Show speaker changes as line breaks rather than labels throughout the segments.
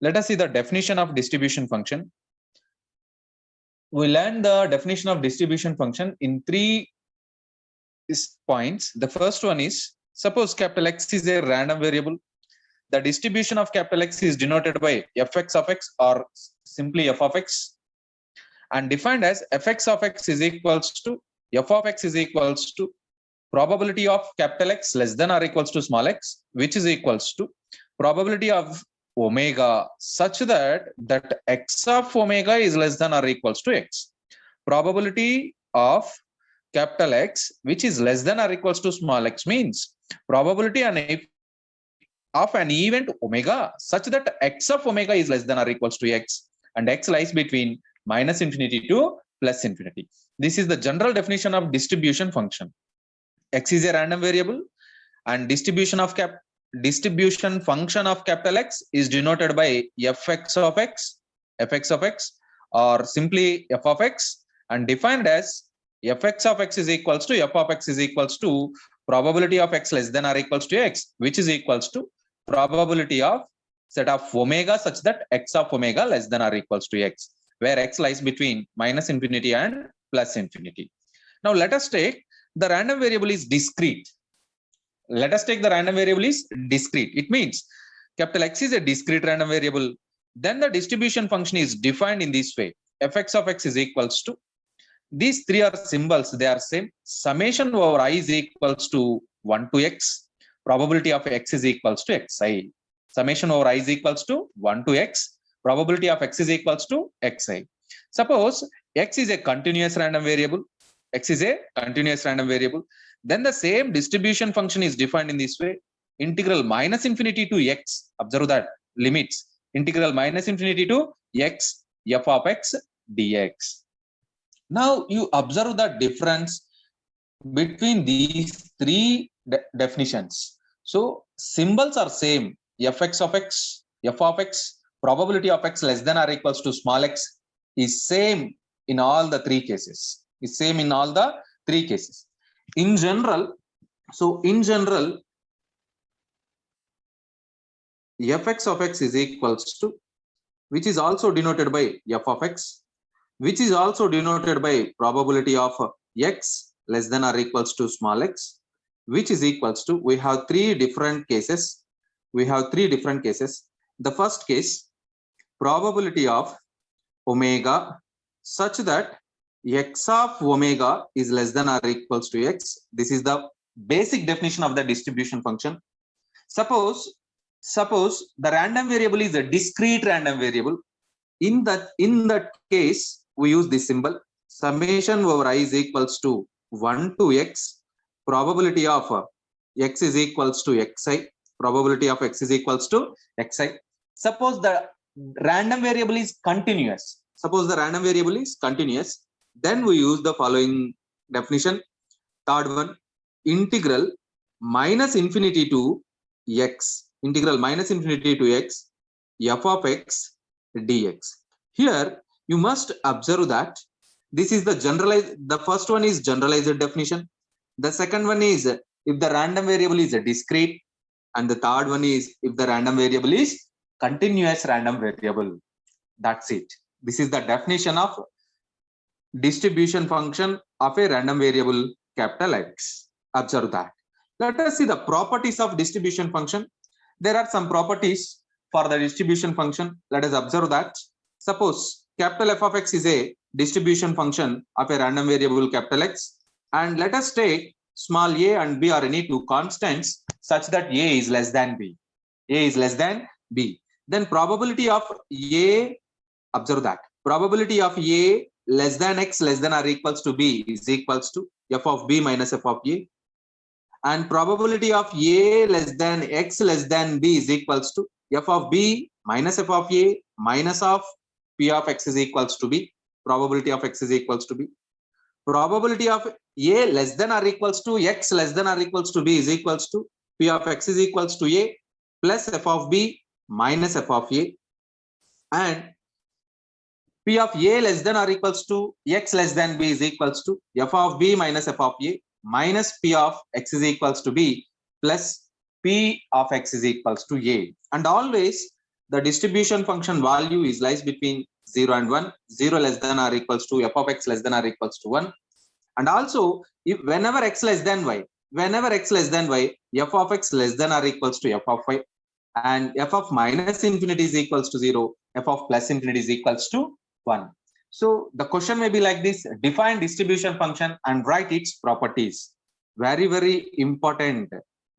Let us see the definition of distribution function. We learned the definition of distribution function in 3 points. The first one is, suppose capital X is a random variable. The distribution of capital X is denoted by fx of x or simply f of x, and defined as fx of x is equals to f of x is equals to probability of capital X less than or equals to small x, which is equals to probability of omega such that x of omega is less than or equals to x. Probability of capital X which is less than or equals to small x means probability of an event omega such that x of omega is less than or equals to x, and x lies between minus infinity to plus infinity. This is the general definition of distribution function. X is a random variable, and distribution function of capital X is denoted by fx of x, or simply f of x, and defined as fx of x is equals to f of x is equals to probability of x less than or equals to x, which is equals to probability of set of omega such that x of omega less than or equals to x, where x lies between minus infinity and plus infinity. Now let us take the random variable is discrete. Let us take the random variable is discrete. It means capital X is a discrete random variable. Then the distribution function is defined in this way. Fx of x is equals to, these 3 are symbols, they are same. Summation over I is equals to 1 to x. Probability of x is equals to xi. Summation over I is equals to 1 to x. Probability of x is equals to xi. Suppose x is a continuous random variable. X is a continuous random variable. Then the same distribution function is defined in this way. Integral minus infinity to x. Observe that limits. Integral minus infinity to x f of x dx. Now you observe the difference between these 3 definitions. So symbols are same. Fx of x, f of x, probability of x less than or equals to small x is same in all the 3 cases. Is same in all the 3 cases. In general, fx of x is equals to, which is also denoted by f of x, which is also denoted by probability of x less than or equals to small x, which is equals to, we have 3 different cases. The first case, probability of omega such that x of omega is less than or equals to x. This is the basic definition of the distribution function. Suppose the random variable is a discrete random variable. In that case, we use this symbol. Summation over I is equals to 1 to x. Probability of x is equals to xi. Probability of x is equals to xi. Suppose the random variable is continuous. Then we use the following definition. Third one, integral minus infinity to x. Integral minus infinity to x f of x dx. Here you must observe that this is the generalized. The first one is generalized definition. The second one is if the random variable is a discrete, and the third one is if the random variable is continuous random variable. That's it. This is the definition of distribution function of a random variable capital X. Observe that. Let us see the properties of distribution function. There are some properties for the distribution function. Let us observe that. Suppose capital F of x is a distribution function of a random variable capital X, and let us take small a and b are any 2 constants such that a is less than b. Then probability of a, observe that, probability of a less than x less than or equals to b is equals to f of b minus f of a, and probability of a less than x less than b is equals to f of b minus f of a minus of p of x is equals to b. Probability of x is equals to b. Probability of a less than or equals to x less than or equals to b is equals to p of x is equals to a plus f of b minus f of a, and p of a less than or equals to x less than b is equals to f of b minus f of a minus p of x is equals to b plus p of x is equals to a. And always the distribution function value is lies between 0 and 1, 0 less than or equals to f of x less than or equals to 1. And also, if whenever x less than y, f of x less than or equals to f of y, and f of minus infinity is equals to 0, f of plus infinity is equals to 1. So the question may be like this: define distribution function and write its properties. Very, very important.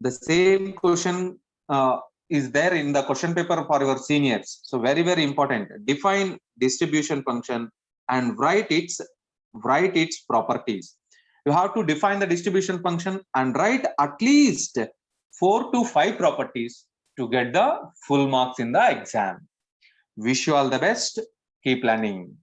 The same question is there in the question paper for your seniors. So very, very important. Define distribution function and write its properties. You have to define the distribution function and write at least 4 to 5 properties to get the full marks in the exam. Wish you all the best. Keep learning.